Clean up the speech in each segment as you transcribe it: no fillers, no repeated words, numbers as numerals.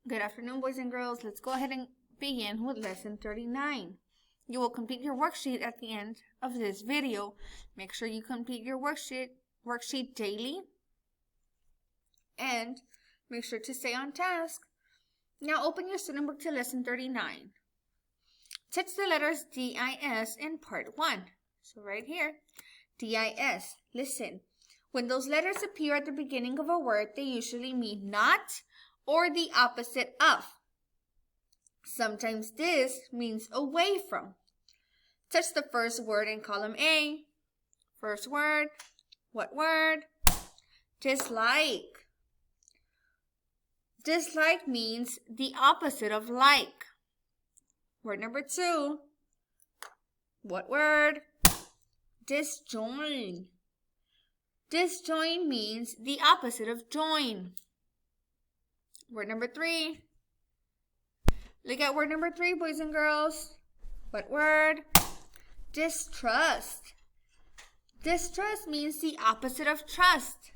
Good afternoon, boys and girls. Let's go ahead and begin with lesson 39. You will complete your worksheet at the end of this video. Make sure you complete your worksheet daily and make sure to stay on task. Now open your student book to lesson 39. Touch the letters D-I-S in part 1. So right here, D-I-S. Listen, when those letters appear at the beginning of a word, they usually mean not or the opposite of. Sometimes this means away from. Touch the first word in column A. First word, what word? Dislike. Dislike means the opposite of like. Word number 2, what word? Disjoin. Disjoin means the opposite of join. Word number 3. Look at word number 3, boys and girls. What word? Distrust. Distrust means the opposite of trust.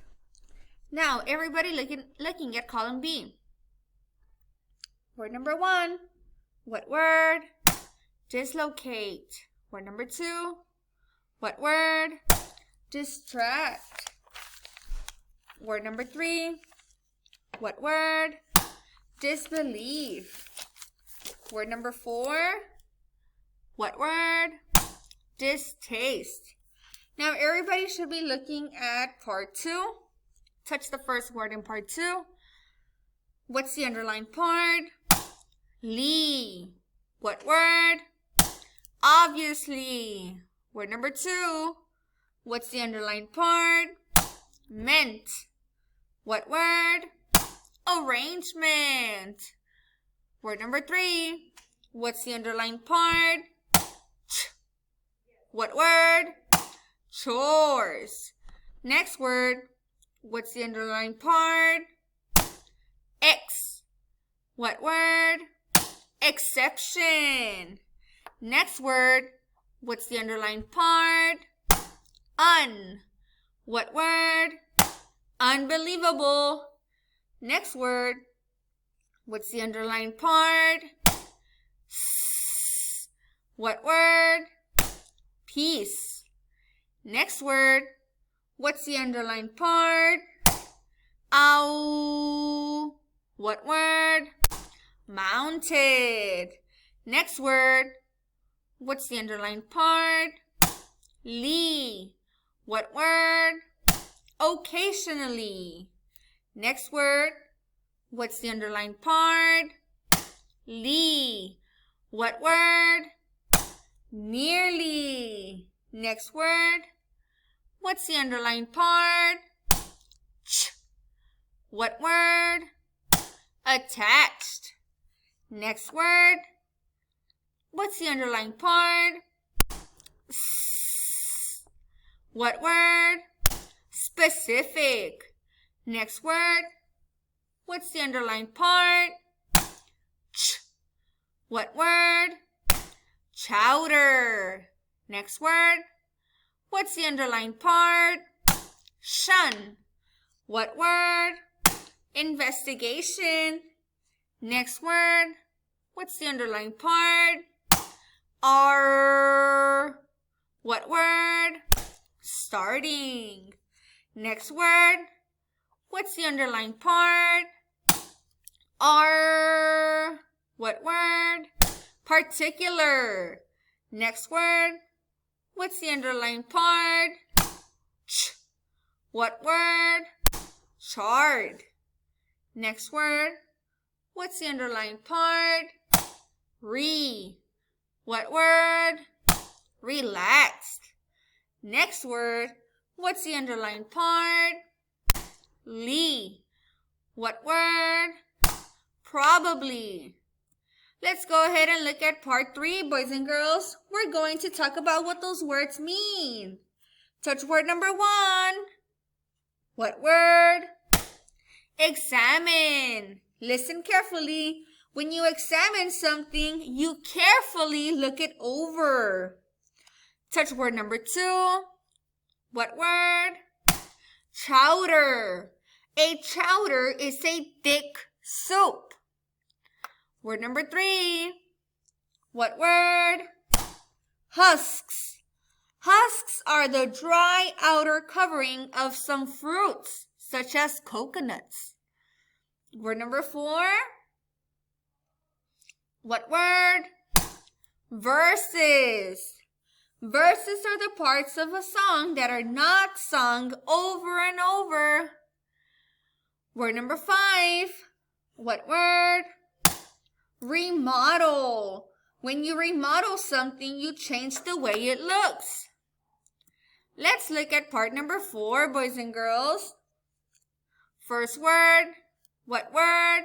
Now, everybody looking at column B. Word number 1. What word? Dislocate. Word number 2. What word? Distract. Word number 3. What word? Disbelieve. Word number 4. What word? Distaste. Now everybody should be looking at part 2. Touch the first word in part 2. What's the underlined part? Lee. What word? Obviously. Word number 2. What's the underlined part? Meant. What word? Arrangement. Word number 3. What's the underlined part? What word? Chores. Next word. What's the underlined part? X. What word? Exception. Next word. What's the underlined part? Un. What word? Unbelievable. Next word. What's the underlined part? S. What word? Peace. Next word. What's the underlined part? Ow. What word? Mounted. Next word. What's the underlined part? Lee. What word? Occasionally. Next word. What's the underlined part? Lee. What word? Nearly. Next word. What's the underlined part? Ch. What word? Attached. Next word. What's the underlined part? S. What word? Specific. Next word. What's the underlined part? Ch. What word? Chowder. Next word. What's the underlined part? Shun. What word? Investigation. Next word. What's the underlined part? R. What word? Starting. Next word. What's the underlined part? R. What word? Particular. Next word. What's the underlined part? Ch. What word? Charred. Next word. What's the underlined part? Re. What word? Relaxed. Next word. What's the underlined part? Lee. What word? Probably. Let's go ahead and look at part 3, boys and girls. We're going to talk about what those words mean. Touch word number 1. What word? Examine. Listen carefully. When you examine something, you carefully look it over. Touch word number 2. What word? Chowder. A chowder is a thick soup. Word number 3. What word? Husks. Husks are the dry outer covering of some fruits, such as coconuts. Word number 4. What word? Verses. Verses are the parts of a song that are not sung over and over. Word number 5. What word? Remodel. When you remodel something, you change the way it looks. Let's look at part number 4, boys and girls. First word. What word?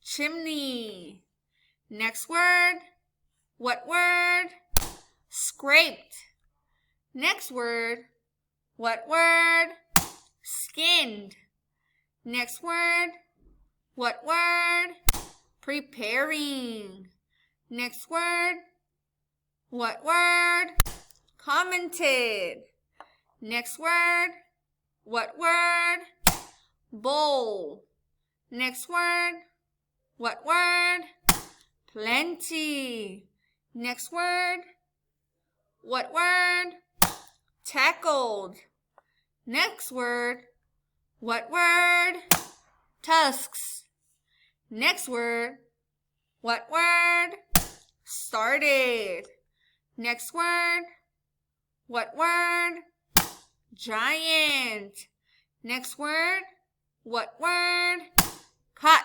Chimney. Next word. What word? Scraped. Next word. What word? Skinned. Next word. What word? Preparing. Next word. What word? Commented. Next word. What word? Bowl. Next word. What word? Plenty. Next word. What word? Tackled. Next word. What word? Tusks. Next word. What word? Started. Next word. What word? Giant. Next word. What word? Cut.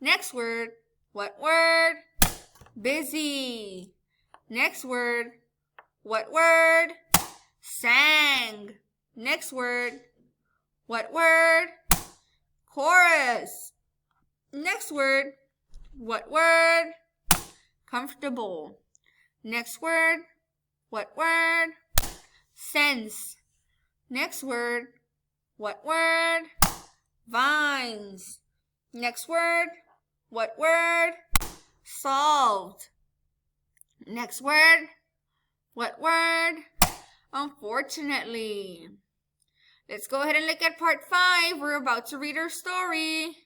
Next word. What word? Busy. Next word. What word? Sang. Next word. What word? Chorus. Next word. What word? Comfortable. Next word. What word? Sense. Next word. What word? Vines. Next word. What word? Solved. Next word. What word? Unfortunately. Let's go ahead and look at part 5. We're about to read our story.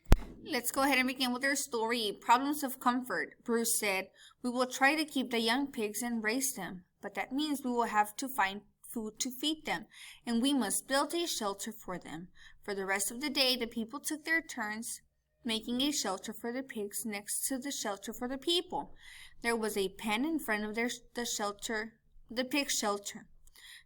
Let's go ahead and begin with our story. Problems of comfort. Bruce said, "We will try to keep the young pigs and raise them, but that means we will have to find food to feed them, and we must build a shelter for them." For the rest of the day, the people took their turns making a shelter for the pigs next to the shelter for the people. There was a pen in front of the pig shelter.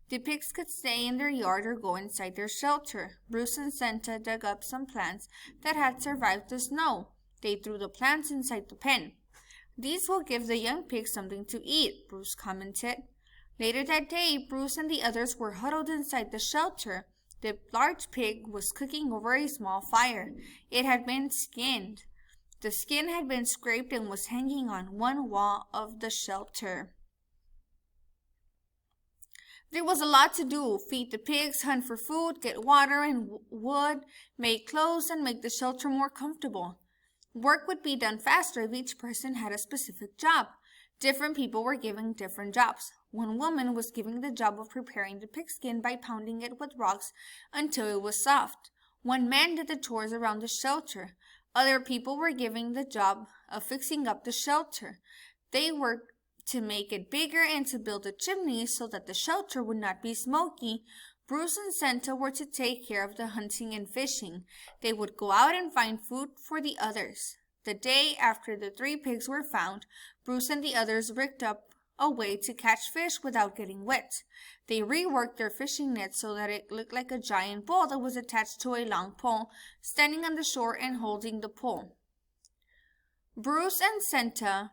The pigs could stay in their yard or go inside their shelter. Bruce and Santa dug up some plants that had survived the snow. They threw the plants inside the pen. "These will give the young pigs something to eat," Bruce commented. Later that day, Bruce and the others were huddled inside the shelter. The large pig was cooking over a small fire. It had been skinned. The skin had been scraped and was hanging on one wall of the shelter. There was a lot to do: feed the pigs, hunt for food, get water and wood, make clothes, and make the shelter more comfortable. Work would be done faster if each person had a specific job. Different people were given different jobs. One woman was given the job of preparing the pigskin by pounding it with rocks until it was soft. One man did the chores around the shelter. Other people were given the job of fixing up the shelter. They worked to make it bigger and to build a chimney so that the shelter would not be smoky. Bruce and Santa were to take care of the hunting and fishing. They would go out and find food for the others. The day after the 3 pigs were found, Bruce and the others rigged up a way to catch fish without getting wet. They reworked their fishing net so that it looked like a giant pole that was attached to a long pole, standing on the shore and holding the pole. Bruce and Santa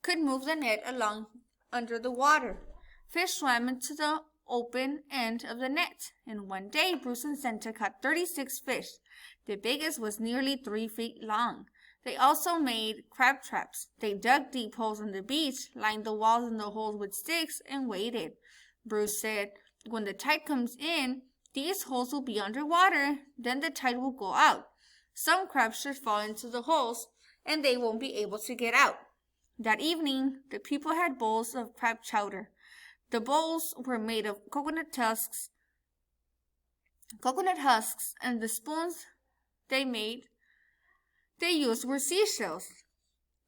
could move the net along under the water. Fish swam into the open end of the net, and one day Bruce and Santa caught 36 fish. The biggest was nearly 3 feet long. They also made crab traps. They dug deep holes on the beach, lined the walls and the holes with sticks, and waited. Bruce said, "When the tide comes in, these holes will be underwater. Then the tide will go out. Some crabs should fall into the holes, and they won't be able to get out." That evening, the people had bowls of crab chowder. The bowls were made of coconut husks, and the spoons they they used were seashells.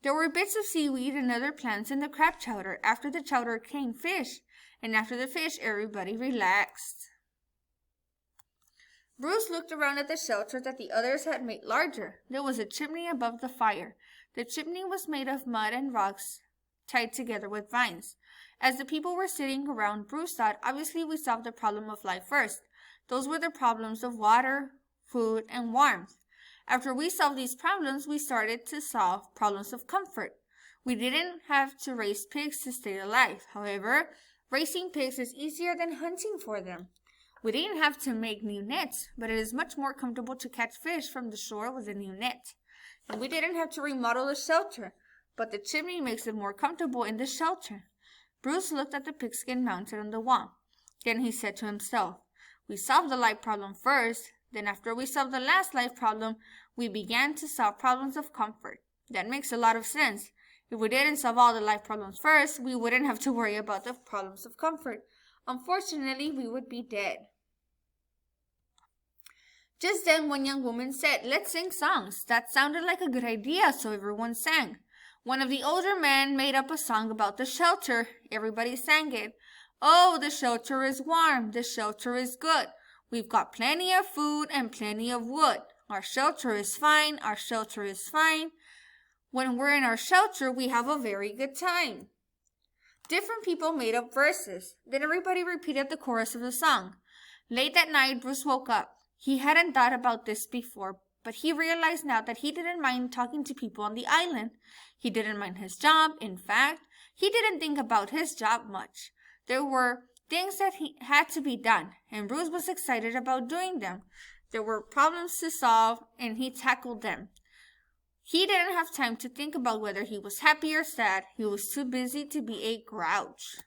There were bits of seaweed and other plants in the crab chowder. After the chowder came fish, and after the fish, everybody relaxed. Bruce looked around at the shelter that the others had made larger. There was a chimney above the fire. The chimney was made of mud and rocks tied together with vines. As the people were sitting around, Bruce thought, obviously we solved the problem of life first. Those were the problems of water, food, and warmth. After we solved these problems, we started to solve problems of comfort. We didn't have to raise pigs to stay alive. However, raising pigs is easier than hunting for them. We didn't have to make new nets, but it is much more comfortable to catch fish from the shore with a new net. And we didn't have to remodel the shelter, but the chimney makes it more comfortable in the shelter. Bruce looked at the pigskin mounted on the wall. Then he said to himself, we solved the life problem first. Then after we solved the last life problem, we began to solve problems of comfort. That makes a lot of sense. If we didn't solve all the life problems first, we wouldn't have to worry about the problems of comfort. Unfortunately, we would be dead. Just then, one young woman said, let's sing songs. That sounded like a good idea, so everyone sang. One of the older men made up a song about the shelter. Everybody sang it. Oh, the shelter is warm. The shelter is good. We've got plenty of food and plenty of wood. Our shelter is fine. Our shelter is fine. When we're in our shelter, we have a very good time. Different people made up verses. Then everybody repeated the chorus of the song. Late that night, Bruce woke up. He hadn't thought about this before, but he realized now that he didn't mind talking to people on the island. He didn't mind his job. In fact, he didn't think about his job much. There were things that had to be done, and Bruce was excited about doing them. There were problems to solve, and he tackled them. He didn't have time to think about whether he was happy or sad. He was too busy to be a grouch.